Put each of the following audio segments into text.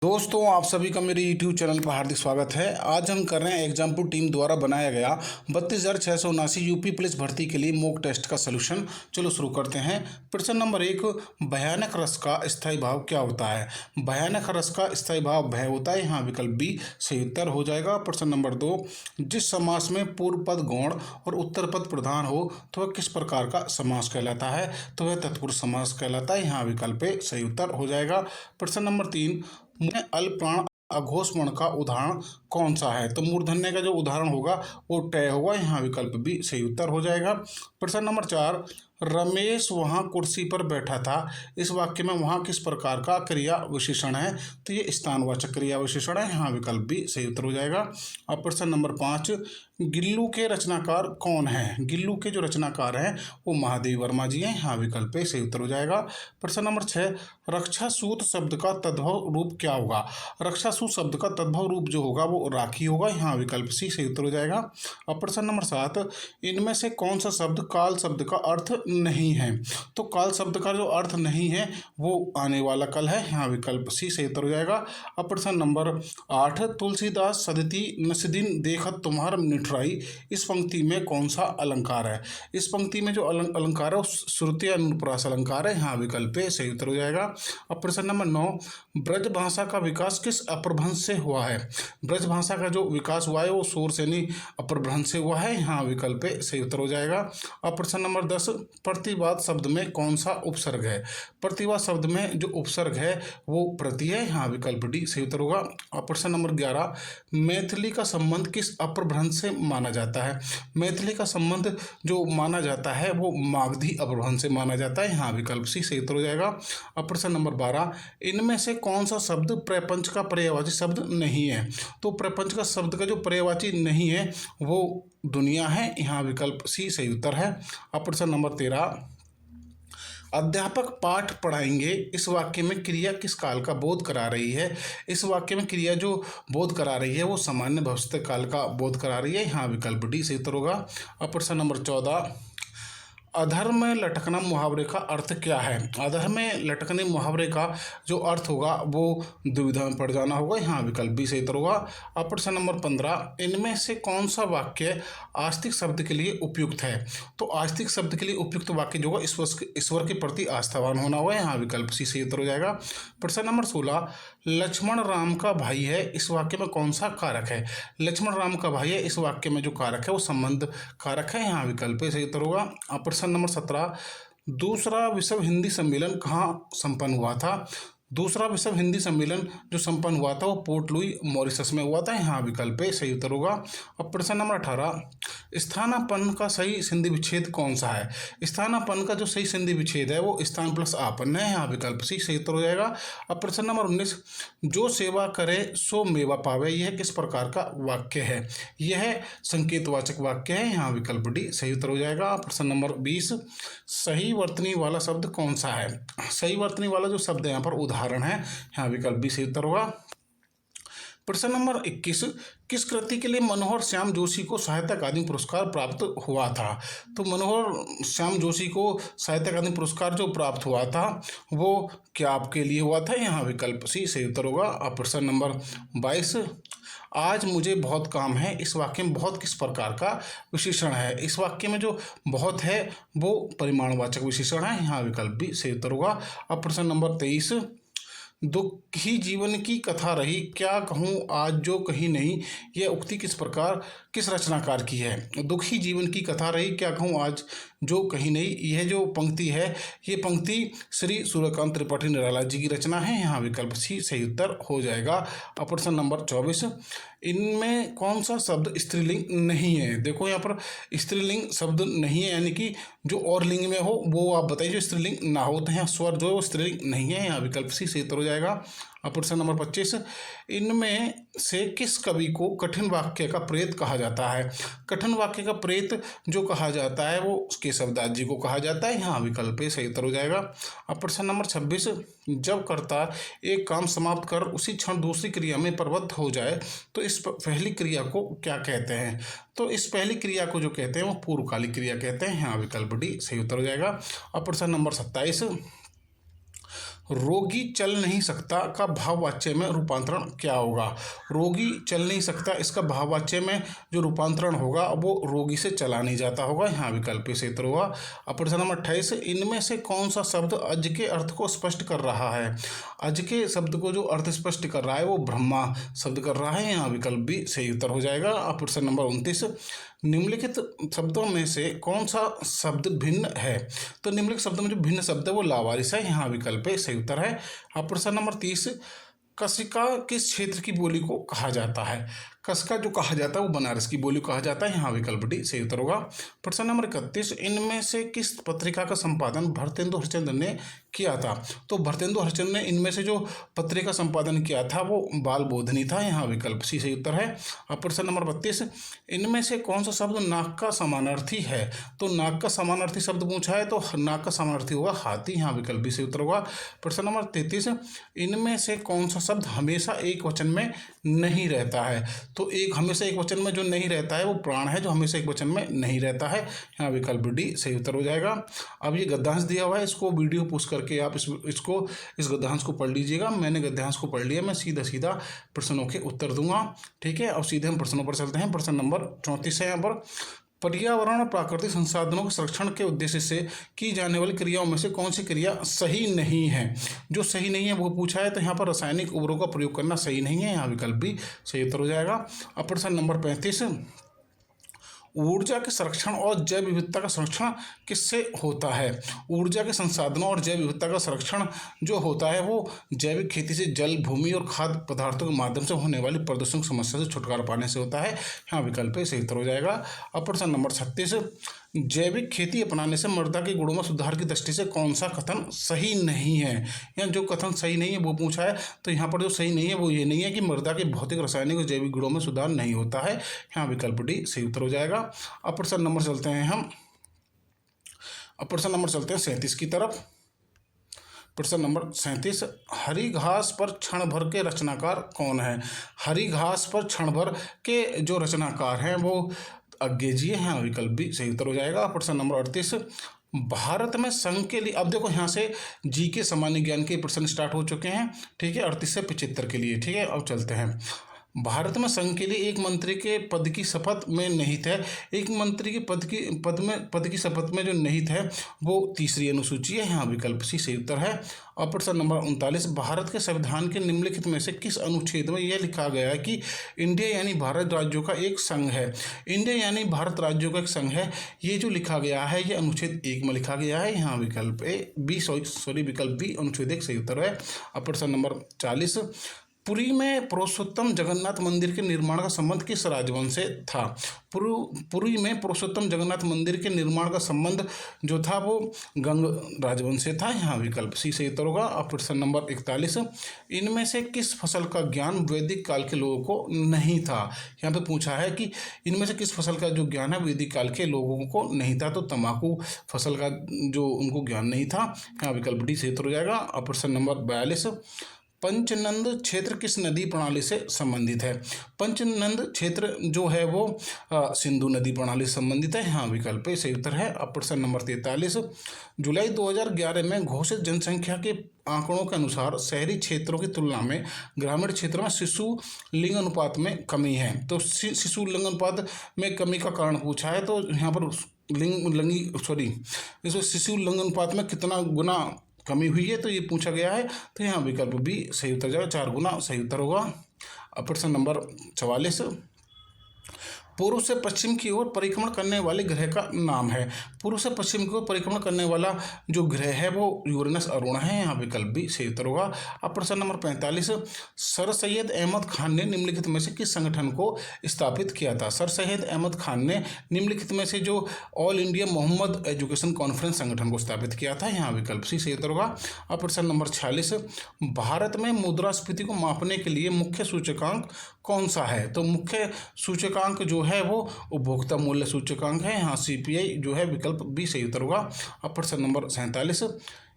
दोस्तों, आप सभी का मेरे YouTube चैनल पर हार्दिक स्वागत है। आज हम कर रहे हैं एग्जाम्पल टीम द्वारा बनाया गया 32,679 यूपी पुलिस भर्ती के लिए मॉक टेस्ट का सलूशन। चलो शुरू करते हैं। प्रश्न नंबर 1, भयानक रस का स्थायी भाव क्या होता है? भयानक रस का स्थायी भाव भय होता है। यहाँ विकल्प बी सही उत्तर हो जाएगा। प्रश्न नंबर 2, जिस समास में पूर्व पद गौण और उत्तर पद प्रधान हो तो वह किस प्रकार का समास कहलाता है? तो वह तत्पुरुष समास कहलाता है। यहाँ विकल्प ए सही उत्तर हो जाएगा। प्रश्न नंबर 3, में अल्पप्राण अघोषवर्ण का उदाहरण कौन सा है? तो मूर्धन्य का जो उदाहरण होगा वो टय होगा। यहाँ विकल्प बी सही उत्तर हो जाएगा। प्रश्न नंबर 4, रमेश वहाँ कुर्सी पर बैठा था। इस वाक्य में वहाँ किस प्रकार का क्रिया विशेषण है? तो ये स्थानवाचक क्रिया विशेषण है। यहाँ विकल्प बी सही उत्तर हो जाएगा। अब प्रश्न नंबर 5, गिल्लू के रचनाकार कौन है? गिल्लू के जो रचनाकार हैं वो महादेव वर्मा जी हैं। यहाँ विकल्प ए सही उत्तर हो जाएगा। प्रश्न नंबर 6, रक्षासूत शब्द का तद्भव रूप क्या होगा? रक्षासूत शब्द का तद्भव रूप जो होगा वो राखी होगा। यहाँ विकल्प सी सही उत्तर हो जाएगा। अब प्रश्न नंबर 7, इनमें से कौन सा शब्द काल शब्द का अर्थ नहीं है? तो काल शब्द का जो अर्थ नहीं है वो आने वाला कल है। यहाँ विकल्प सी सही उत्तर हो जाएगा। अब प्रश्न नंबर 8, तुलसीदास सदती नसदिन देखत तुम्हार निठराई। इस पंक्ति में कौन सा अलंकार है? इस पंक्ति में जो अलंकार है वो श्रुति अनुप्रास अलंकार है। यहाँ विकल्प ए सही उत्तर हो जाएगा। अब प्रश्न नंबर 9, ब्रज भाषा का विकास किस अपभ्रंश से हुआ है? ब्रज भाषा का जो विकास हुआ है वो शूरसेनी अपभ्रंश से हुआ है। यहाँ विकल्प ए सही उत्तर हो जाएगा। अब प्रश्न नंबर 10, प्रतिवाद शब्द में कौन सा उपसर्ग है? प्रतिवाद शब्द में जो उपसर्ग है वो प्रति है। यहाँ विकल्प डी सही उत्तर होगा। अब प्रश्न नंबर 11, मैथिली का संबंध किस अपभ्रंश से माना जाता है? मैथिली का संबंध जो माना जाता है वो मागधी अपभ्रंश से माना जाता है। यहाँ विकल्प सी सही उत्तर हो जाएगा। अब प्रश्न नंबर 12, इनमें से कौन सा शब्द प्रपंच का पर्यायवाची शब्द नहीं है? तो प्रपंच का शब्द का जो पर्यायवाची नहीं है वो दुनिया है। यहाँ विकल्प सी सही उत्तर है। अब प्रश्न नंबर 13, अध्यापक पाठ पढ़ाएंगे। इस वाक्य में क्रिया किस काल का बोध करा रही है? इस वाक्य में क्रिया जो बोध करा रही है वो सामान्य भविष्य काल का बोध करा रही है। यहाँ विकल्प डी सही उत्तर होगा। अब प्रश्न नंबर 14, अधर में लटकना मुहावरे का अर्थ क्या है? अधर में लटकने मुहावरे का जो अर्थ होगा वो दुविधा में पड़ जाना होगा। यहाँ विकल्प बी सही उत्तर होगा। अब प्रश्न नंबर 15, इनमें से कौन सा वाक्य आस्तिक शब्द के लिए उपयुक्त है? तो आस्तिक शब्द के लिए उपयुक्त वाक्य जो होगा ईश्वर के प्रति आस्थावान होना होगा। यहाँ विकल्प सी सही उत्तर हो जाएगा। प्रश्न नंबर 16, लक्ष्मण राम का भाई है। इस वाक्य में कौन सा कारक है? लक्ष्मण राम का भाई है। इस वाक्य में जो कारक है वो संबंध कारक है। यहाँ विकल्प सही उत्तर होगा। अब प्रश्न नंबर 17, दूसरा विश्व हिंदी सम्मेलन कहाँ संपन्न हुआ था? दूसरा विश्व हिंदी सम्मेलन जो संपन्न हुआ था वो पोर्ट लुई मॉरिशस में हुआ था। यहाँ विकल्प सही उत्तर होगा। अब प्रश्न नंबर 18, स्थानापन्न का सही संधि विच्छेद कौन सा है? स्थानापन्न का जो सही संधि विच्छेद है वो स्थान प्लस आपन्न है। यहाँ विकल्प सी सही उत्तर हो जाएगा। अब प्रश्न नंबर 19, जो सेवा करे सो मेवा पावे, यह किस प्रकार का वाक्य है? यह संकेतवाचक वाक्य है। यहाँ विकल्प डी सही उत्तर हो जाएगा। प्रश्न नंबर 20, सही वर्तनी वाला शब्द कौन सा है? सही वर्तनी वाला जो शब्द है यहाँ पर उदाहरण है। यहाँ विकल्प बी सही उत्तर होगा। प्रश्न नंबर 21, किस कृति के लिए मनोहर श्याम जोशी को साहित्य अकादमी पुरस्कार प्राप्त हुआ था? तो मनोहर श्याम जोशी को साहित्य अकादमी पुरस्कार जो प्राप्त हुआ था वो क्या आपके लिए हुआ था? यहाँ विकल्प सी सही उत्तर होगा। अब प्रश्न नंबर 22, आज मुझे बहुत काम है। इस वाक्य में बहुत किस प्रकार का विशेषण है? इस वाक्य में जो बहुत है वो परिमाणवाचक विशेषण है। यहाँ विकल्प भी सही उत्तर होगा। अब प्रश्न नंबर 23, दुखी जीवन की कथा रही, क्या कहूँ आज जो कहीं नहीं, यह उक्ति किस रचनाकार की है? दुखी जीवन की कथा रही, क्या कहूँ आज जो कहीं नहीं, यह जो पंक्ति है ये पंक्ति श्री सूर्यकांत त्रिपाठी निराला जी की रचना है। यहाँ विकल्प सी सही उत्तर हो जाएगा। अब प्रश्न नंबर 24, इनमें कौन सा शब्द स्त्रीलिंग नहीं है? देखो यहाँ पर स्त्रीलिंग शब्द नहीं है, यानी कि जो और लिंग में हो वो आप बताइए। जो स्त्रीलिंग ना हो तो यहाँ स्वर जो है वो स्त्रीलिंग नहीं है। यहाँ विकल्प सी सही उत्तर हो जाएगा। अब प्रश्न नंबर 25, इनमें से किस कवि को कठिन वाक्य का प्रेत कहा जाता है? कठिन वाक्य का प्रेत जो कहा जाता है वो केशवदास जी को कहा जाता है। यहाँ विकल्प सही उत्तर हो जाएगा। अब प्रश्न नंबर 26, जब कर्ता एक काम समाप्त कर उसी क्षण दूसरी क्रिया में प्रवृत्त हो जाए तो इस पहली क्रिया को क्या कहते हैं? तो इस पहली क्रिया को जो कहते हैं वो पूर्वकालिक क्रिया कहते हैं। यहाँ विकल्प डी सही उत्तर हो जाएगा। अब प्रश्न नंबर 27, रोगी चल नहीं सकता का भाववाच्य में रूपांतरण क्या होगा? रोगी चल नहीं सकता, इसका भाववाच्य में जो रूपांतरण होगा वो रोगी से चला नहीं जाता होगा। यहाँ विकल्प से उत्तर होगा। अब प्रश्न नंबर 28, इनमें से कौन सा शब्द अज के अर्थ को स्पष्ट कर रहा है? अज के शब्द को जो अर्थ स्पष्ट कर रहा है वो ब्रह्मा शब्द कर रहा है। यहाँ विकल्प भी सही उत्तर हो जाएगा। अब प्रश्न नंबर 29, निम्नलिखित शब्दों में से कौन सा शब्द भिन्न है? तो निम्नलिखित शब्दों में जो भिन्न शब्द है वो लावारिस है। यहाँ विकल्प सही उत्तर है। अब प्रश्न नंबर 30, कशिका किस क्षेत्र की बोली को कहा जाता है? कशिका जो कहा जाता है वो बनारस की बोली कहा जाता है। यहाँ विकल्प डी सही उत्तर होगा। प्रश्न नंबर 31, इनमें से किस पत्रिका का संपादन भरतेंदु हरिश्चंद्र ने किया था? तो भरतेंदु हरिश्चंद्र ने इनमें से जो पत्रिका संपादन किया था वो बाल बोधनी था। यहाँ विकल्प सी सही उत्तर है। अब प्रश्न नंबर 32, इनमें से कौन सा शब्द नाक का समानार्थी है? तो नाक का समानार्थी शब्द पूछा है तो नाक का समानार्थी होगा हाथी। यहाँ विकल्प भी सही उत्तर होगा। प्रश्न नंबर 33, इनमें से कौन सा शब्द हमेशा एक वचन में नहीं रहता है? तो एक हमेशा एक वचन में जो नहीं रहता है वो प्राण है, जो हमेशा एक वचन में नहीं रहता है। यहाँ विकल्प डी सही उत्तर हो जाएगा। अब ये गद्यांश दिया हुआ है, इसको वीडियो पोस्ट करके आप इस गद्यांश को पढ़ लीजिएगा। मैंने गद्यांश को पढ़ लिया, मैं सीधा सीधा प्रश्नों के उत्तर दूंगा। ठीक है, अब सीधे हम प्रश्नों पर चलते हैं। प्रश्न नंबर 34 है यहाँ पर, पर्यावरण और प्राकृतिक संसाधनों के संरक्षण के उद्देश्य से की जाने वाली क्रियाओं में से कौन सी क्रिया सही नहीं है? जो सही नहीं है वो पूछा है, तो यहाँ पर रासायनिक उर्वरकों का प्रयोग करना सही नहीं है। यहाँ विकल्प भी सही उत्तर हो जाएगा। अब प्रश्न नंबर 35, ऊर्जा के संरक्षण और जैव विविधता का संरक्षण किससे होता है? ऊर्जा के संसाधनों और जैव विविधता का संरक्षण जो होता है वो जैविक खेती से जल, भूमि और खाद्य पदार्थों के माध्यम से होने वाली प्रदूषण की समस्या से छुटकारा पाने से होता है। यहाँ विकल्प सही उत्तर हो जाएगा। अब प्रश्न नंबर 36, जैविक खेती अपनाने से मृदा के गुणों में सुधार की दृष्टि से कौन सा कथन सही नहीं है? यहाँ जो कथन सही नहीं है वो पूछा है, तो यहाँ पर जो सही नहीं है वो ये नहीं है कि मृदा के भौतिक, रासायनिक और जैविक गुणों में सुधार नहीं होता है। यहाँ विकल्प डी सही उत्तर हो जाएगा। अब प्रश्न नंबर चलते हैं हम, अब प्रश्न नंबर चलते हैं 37 की तरफ। प्रश्न नंबर 37, हरी घास पर क्षण भर के रचनाकार कौन है? हरी घास पर क्षण भर के जो रचनाकार हैं वो अज्ञे जी हैं। विकल्प भी सही उत्तर हो जाएगा। प्रश्न नंबर 38, भारत में संघ के लिए, अब देखो यहाँ से जी के सामान्य ज्ञान के प्रश्न स्टार्ट हो चुके हैं। ठीक है, 38 से 75 के लिए। ठीक है, अब चलते हैं। भारत में संघ के लिए एक मंत्री के पद की शपथ में निहित है, एक मंत्री के पद की शपथ में जो निहित है वो तीसरी अनुसूची है। यहाँ विकल्प सी सही उत्तर है। और प्रश्न नंबर 39, भारत के संविधान के निम्नलिखित में से किस अनुच्छेद में यह लिखा गया है कि इंडिया यानी भारत राज्यों का एक संघ है? इंडिया यानी भारत राज्यों का एक संघ है, ये जो लिखा गया है ये अनुच्छेद 1 में लिखा गया है। यहाँ विकल्प विकल्प बी अनुच्छेद 1 सही उत्तर है। अब प्रश्न नंबर 40, पुरी में पुरुषोत्तम जगन्नाथ मंदिर के निर्माण का संबंध किस राजवंश से था? पुरी में पुरुषोत्तम जगन्नाथ मंदिर के निर्माण का संबंध जो था वो गंग राजवंश से था। यहाँ विकल्प सी सही उत्तर होगा। अब प्रश्न नंबर 41, इनमें से किस फसल का ज्ञान वैदिक काल के लोगों को नहीं था? यहाँ पे पूछा है कि इनमें से किस फसल का जो ज्ञान है वैदिक काल के लोगों को नहीं था, तो तंबाकू फसल का जो उनको ज्ञान नहीं था। यहाँ विकल्प डी सही उत्तर हो जाएगा। अब प्रश्न नंबर 42, पंचनंद क्षेत्र किस नदी प्रणाली से संबंधित है? पंचनंद क्षेत्र जो है वो सिंधु नदी प्रणाली से संबंधित है। यहाँ विकल्प सही उत्तर है। अब प्रश्न नंबर 43, जुलाई 2011 में घोषित जनसंख्या के आंकड़ों के अनुसार शहरी क्षेत्रों की तुलना में ग्रामीण क्षेत्रों में शिशु लिंग अनुपात में कमी है। तो शिशु लिंग अनुपात में कमी का कारण पूछा है, तो यहाँ पर शिशु लिंग अनुपात में कितना गुना कमी हुई है तो ये पूछा गया है, तो यहाँ विकल्प भी सही उत्तर जाएगा, 4 गुना सही उत्तर होगा। अब प्रश्न नंबर 44, पूर्व से पश्चिम की ओर परिक्रमण करने वाले ग्रह का नाम है? पूर्व से पश्चिम की ओर परिक्रमण करने वाला जो ग्रह है वो यूरेनस अरुण है। यहाँ विकल्प भी सही उत्तर होगा। अब प्रश्न नंबर 45, सर सैयद अहमद खान ने निम्नलिखित में से किस संगठन को स्थापित किया था? सर सैयद अहमद खान ने निम्नलिखित में से जो all India Mohammad education conference संगठन को स्थापित किया था। यहाँ विकल्प सी सही उत्तर होगा। अब प्रश्न नंबर 46, भारत में मुद्रास्फीति को मापने के लिए मुख्य सूचकांक कौन सा है? तो मुख्य सूचकांक जो है वो उपभोक्ता मूल्य सूचकांक है। यहाँ CPI जो है विकल्प भी सही उत्तर होगा। अब प्रश्न number 47,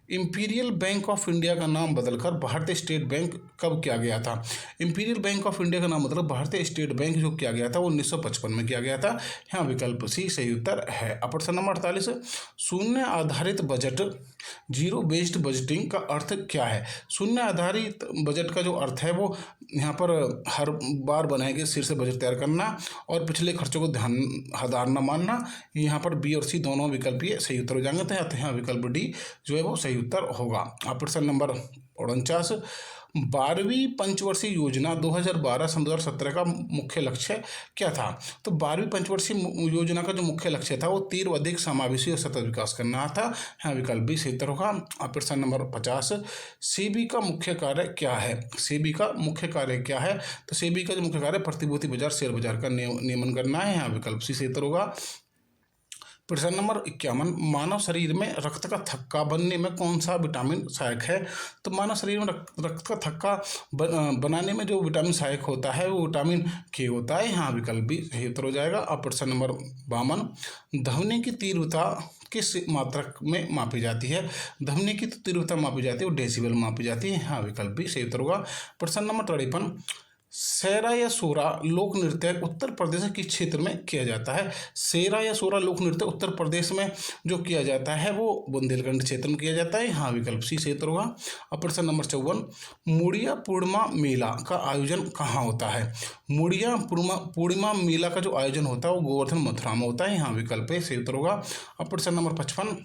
imperial bank of India का नाम बदलकर भारतीय स्टेट बैंक कब किया गया था? इंपीरियल बैंक ऑफ इंडिया का नाम मतलब भारतीय स्टेट बैंक जो किया गया था वो 1955 में किया गया था। यहाँ विकल्प सी सही उत्तर है। अब प्रश्न नंबर 48, शून्य आधारित बजट जीरो बेस्ड बजटिंग का अर्थ क्या है? शून्य आधारित बजट का जो अर्थ है वो यहाँ पर हर बार बनाए गए सिर से बजट तैयार करना और पिछले खर्चों को ध्यान आधार न मानना। यहाँ पर बी और सी दोनों विकल्प ये सही उत्तर हो जाएंगे, तो यहाँ विकल्प डी जो है वो सही उत्तर होगा। अब प्रश्न नंबर 49, 12वीं पंचवर्षीय योजना 2012 से 2017 का मुख्य लक्ष्य क्या था? तो 12वीं पंचवर्षीय योजना का जो मुख्य लक्ष्य था वो तीव्र, अधिक समावेशी और सतत विकास करना था। यहाँ विकल्प भी सही उत्तर होगा। अब प्रश्न नंबर 50, सेबी का मुख्य कार्य क्या है? सेबी का मुख्य कार्य क्या है? तो सेबी का जो मुख्य कार्य प्रतिभूति बाजार, शेयर बाजार का नियमन करना है। यहाँ विकल्प सी सही उत्तर होगा। प्रश्न नंबर 51, मानव शरीर में रक्त का थक्का बनने में कौन सा विटामिन सहायक है? तो मानव शरीर में रक्त का थक्का बनाने में जो विटामिन सहायक होता है वो विटामिन के होता है। यहाँ विकल्प भी सही उत्तर हो जाएगा। अब प्रश्न नंबर 52, ध्वनि की तीव्रता किस मात्रक में मापी जाती है? ध्वनि की तीव्रता मापी जाती है वो डेसिबल में मापी जाती है। यहाँ विकल्प भी सही उत्तर होगा। प्रश्न नंबर 53, सेरा या सोरा लोक नृत्य उत्तर प्रदेश के किस क्षेत्र में किया जाता है? सेरा या सोरा लोक नृत्य उत्तर प्रदेश में जो किया जाता है वो बुंदेलखंड क्षेत्र में किया जाता है। हाँ विकल्प सी सही उत्तर होगा। अब प्रश्न नंबर 54, मुड़िया पूर्णिमा मेला का आयोजन कहाँ होता है? मुड़िया पूर्णिमा मेला का जो आयोजन होता है वो गोवर्धन मथुरा में होता है। यहाँ विकल्प सही उत्तर होगा। अब प्रश्न नंबर 55,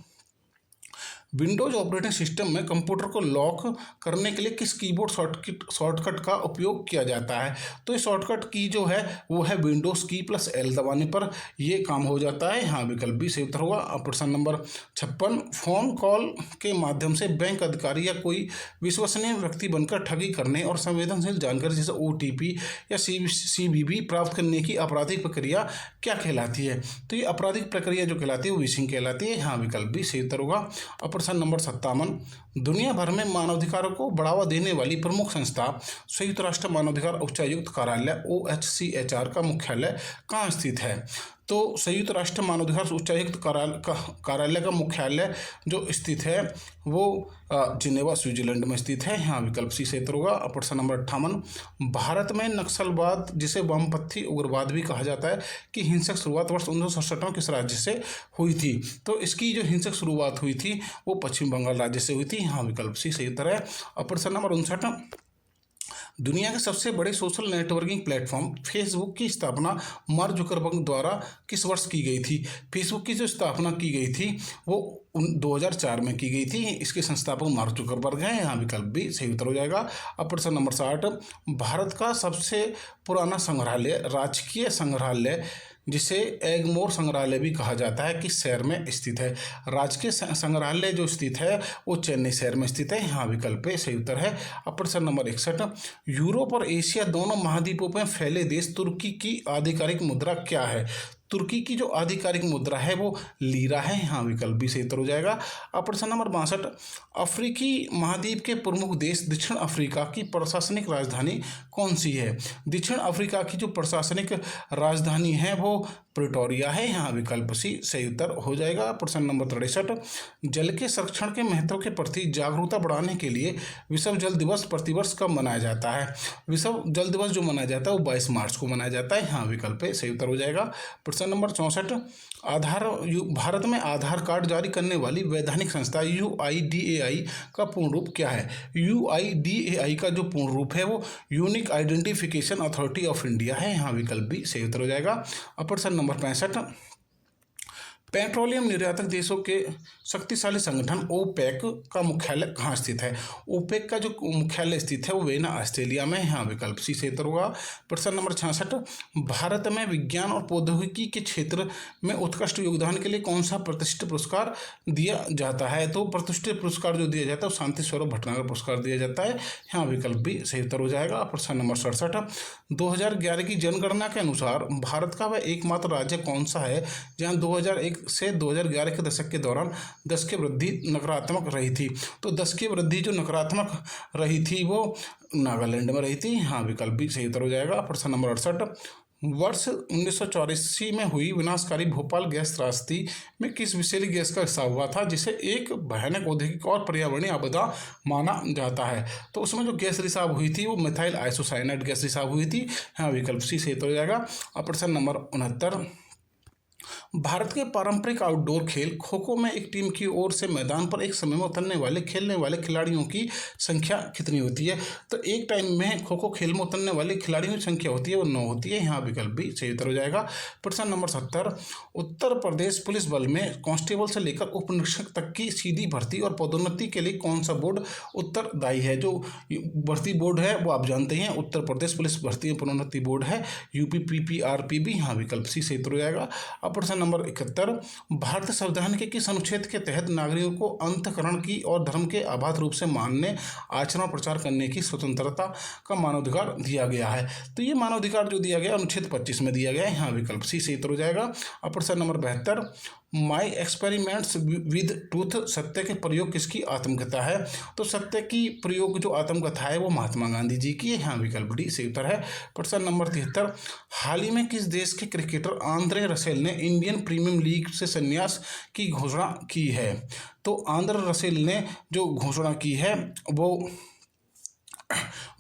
विंडोज ऑपरेटिंग सिस्टम में कंप्यूटर को लॉक करने के लिए किस कीबोर्ड शॉर्टकट का उपयोग किया जाता है? तो ये शॉर्टकट की जो है वो है विंडोज की प्लस एल दबाने पर ये काम हो जाता है। हाँ विकल्प भी सही उत्तर होगा। अब प्रश्न नंबर 56, फोन कॉल के माध्यम से बैंक अधिकारी या कोई विश्वसनीय व्यक्ति बनकर ठगी करने और संवेदनशील जानकारी जैसे OTP या CVV प्राप्त करने की आपराधिक प्रक्रिया क्या कहलाती है? तो ये आपराधिक प्रक्रिया जो कहलाती है वो विशिंग कहलाती है। हाँ विकल्प भी सही उत्तर होगा। प्रश्न नंबर 57, दुनिया भर में मानवाधिकारों को बढ़ावा देने वाली प्रमुख संस्था संयुक्त राष्ट्र मानवाधिकार उच्चायुक्त कार्यालय OHCHR का मुख्यालय कहाँ स्थित है? तो संयुक्त राष्ट्र मानवाधिकार उच्चायुक्त कार्यालय का मुख्यालय जो स्थित है वो जिनेवा स्विट्जरलैंड में स्थित है। यहाँ विकल्प सी सही उत्तर होगा। प्रश्न नंबर 58, भारत में नक्सलवाद जिसे वामपंथी उग्रवाद भी कहा जाता है की हिंसक शुरुआत वर्ष 1967 में किस राज्य से हुई थी? तो इसकी जो हिंसक शुरुआत हुई थी वो पश्चिम बंगाल राज्य से हुई थी। यहाँ विकल्प सी सही उत्तर है। और प्रश्न नंबर 59, दुनिया के सबसे बड़े सोशल नेटवर्किंग प्लेटफॉर्म फेसबुक की स्थापना मार्क जुकरबर्ग द्वारा किस वर्ष की गई थी? फेसबुक की जो स्थापना की गई थी वो 2004 में की गई थी। इसके संस्थापक मार्क जुकरबर्ग हैं। यहाँ विकल्प भी सही उत्तर हो जाएगा। अब प्रश्न नंबर 60, भारत का सबसे पुराना संग्रहालय राजकीय संग्रहालय जिसे एगमोर संग्रहालय भी कहा जाता है किस शहर में स्थित है? राजकीय संग्रहालय जो स्थित है वो चेन्नई शहर में स्थित है। यहाँ विकल्प सही उत्तर है। अब प्रश्न नंबर 61, यूरोप और एशिया दोनों महाद्वीपों में फैले देश तुर्की की आधिकारिक मुद्रा क्या है? तुर्की की जो आधिकारिक मुद्रा है वो लीरा है। यहाँ विकल्प भी सही उत्तर हो जाएगा। अब प्रश्न नंबर 62, अफ्रीकी महाद्वीप के प्रमुख देश दक्षिण अफ्रीका की प्रशासनिक राजधानी कौन सी है? दक्षिण अफ्रीका की जो प्रशासनिक राजधानी है वो प्रिटोरिया है। यहाँ विकल्प सी सही उत्तर हो जाएगा। प्रश्न नंबर 63, जल के संरक्षण के महत्व के प्रति जागरूकता बढ़ाने के लिए विश्व जल दिवस प्रतिवर्ष कब मनाया जाता है? विश्व जल दिवस जो मनाया जाता है वो 22 मार्च को मनाया जाता है। यहाँ विकल्प सही उत्तर हो जाएगा। प्रश्न नंबर 64, भारत में आधार कार्ड जारी करने वाली वैधानिक संस्था UIDAI का पूर्ण रूप क्या है? UIDAI का जो पूर्ण रूप है वो unique identification authority of India है। यहाँ विकल्प भी सही उत्तर हो जाएगा। अब प्रश्न नंबर 65, पेट्रोलियम निर्यातक देशों के शक्तिशाली संगठन ओपेक का मुख्यालय कहाँ स्थित है? ओपेक का जो मुख्यालय स्थित है वो वेना ऑस्ट्रेलिया में। यहाँ विकल्प सी सही उत्तर होगा। प्रश्न नंबर 66, भारत में विज्ञान और प्रौद्योगिकी के क्षेत्र में उत्कृष्ट योगदान के लिए कौन सा प्रतिष्ठित पुरस्कार दिया जाता है? तो प्रतिष्ठित पुरस्कार जो दिया जाता है वो शांति स्वरूप भटनागर पुरस्कार दिया जाता है। यहाँ विकल्प भी सही उत्तर हो जाएगा। प्रश्न नंबर 67, 2011 की जनगणना के अनुसार भारत का वह एकमात्र राज्य कौन सा है जहाँ 2001 से 2011 के दशक के दौरान 10 की वृद्धि नकारात्मक रही थी? तो 10 की वृद्धि जो नकारात्मक रही थी वो नागालैंड में रही थी। हाँ विकल्प भी सही उत्तर हो जाएगा। प्रश्न नंबर 68, वर्ष 1984 में हुई विनाशकारी भोपाल गैस त्रासदी में किस विषैली गैस का रिसाव हुआ था जिसे एक भयानक औद्योगिक और पर्यावरणीय आपदा माना जाता है? तो उसमें जो गैस रिसाव हुई थी वो मिथाइल आइसोसाइनाइड गैस रिसाव हुई थी। हाँ, विकल्प सी सही हो जाएगा। अब प्रश्न नंबर 69, भारत के पारंपरिक आउटडोर खेल खो खो में एक टीम की ओर से मैदान पर एक समय में उतरने वाले खेलने वाले खिलाड़ियों की संख्या कितनी होती है? तो एक टाइम में खो खो खेल में उतरने वाले खिलाड़ियों की संख्या होती है वो 9 होती है। यहाँ विकल्प भी सही उत्तर हो जाएगा। प्रश्न नंबर 70, उत्तर प्रदेश पुलिस बल में कांस्टेबल से लेकर उप निरीक्षक तक की सीधी भर्ती और पदोन्नति के लिए कौन सा बोर्ड उत्तरदायी है? जो भर्ती बोर्ड है वो आप जानते हैं, उत्तर प्रदेश पुलिस भर्ती और पदोन्नति बोर्ड है UPPPRPB। यहाँ विकल्प सी सही उत्तर हो जाएगा। अब प्रश्न नंबर 71, भारतीय संविधान के किस अनुच्छेद के तहत नागरिकों को अंतःकरण की और धर्म के अबाध रूप से मानने, आचरण और प्रचार करने की स्वतंत्रता का मानवाधिकार दिया गया है? तो ये मानवाधिकार जो दिया गया अनुच्छेद 25 में दिया गया है। यहाँ विकल्प सी सही उत्तर हो जाएगा। अब प्रश्न number 72, my experiments with truth, सत्य के प्रयोग किसकी आत्मकथा है? तो सत्य की प्रयोग जो आत्मकथा है वो महात्मा गांधी जी की है। यहाँ विकल्प डी सही उत्तर है। प्रश्न नंबर 73, हाल ही में किस देश के क्रिकेटर आंद्रे रसेल ने इंडियन प्रीमियर लीग से संन्यास की घोषणा की है? तो आंद्रे रसेल ने जो घोषणा की है वो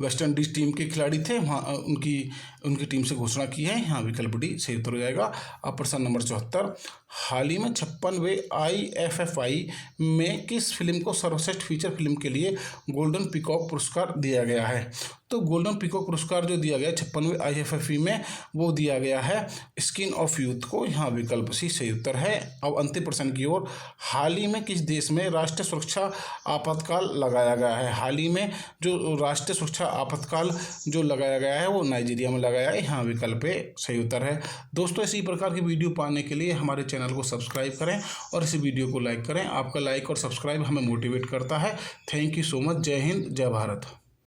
वेस्ट इंडीज टीम के खिलाड़ी थे, वहाँ उनकी टीम से घोषणा की है। यहाँ विकल्प डी सही उत्तर हो जाएगा। अब प्रश्न नंबर 74, हाल ही में 56वें IFFI में किस फिल्म को सर्वश्रेष्ठ फीचर फिल्म के लिए गोल्डन पीकॉक पुरस्कार दिया गया है? तो गोल्डन पीकॉक पुरस्कार जो दिया गया 56वें IFFI में वो दिया गया है स्किन ऑफ यूथ को। यहाँ विकल्प सी सही उत्तर है। अब अंतिम प्रश्न की ओर, हाल ही में किस देश में राष्ट्रीय सुरक्षा आपातकाल लगाया गया है? हाल ही में जो राष्ट्रीय सुरक्षा आपातकाल जो लगाया गया है वो नाइजीरिया में लगाया है। यहाँ विकल्प सही उत्तर है। दोस्तों, इसी प्रकार की वीडियो पाने के लिए हमारे चैनल को सब्सक्राइब करें और इस वीडियो को लाइक करें। आपका लाइक और सब्सक्राइब हमें मोटिवेट करता है। Thank you so much. जय हिंद, जय भारत।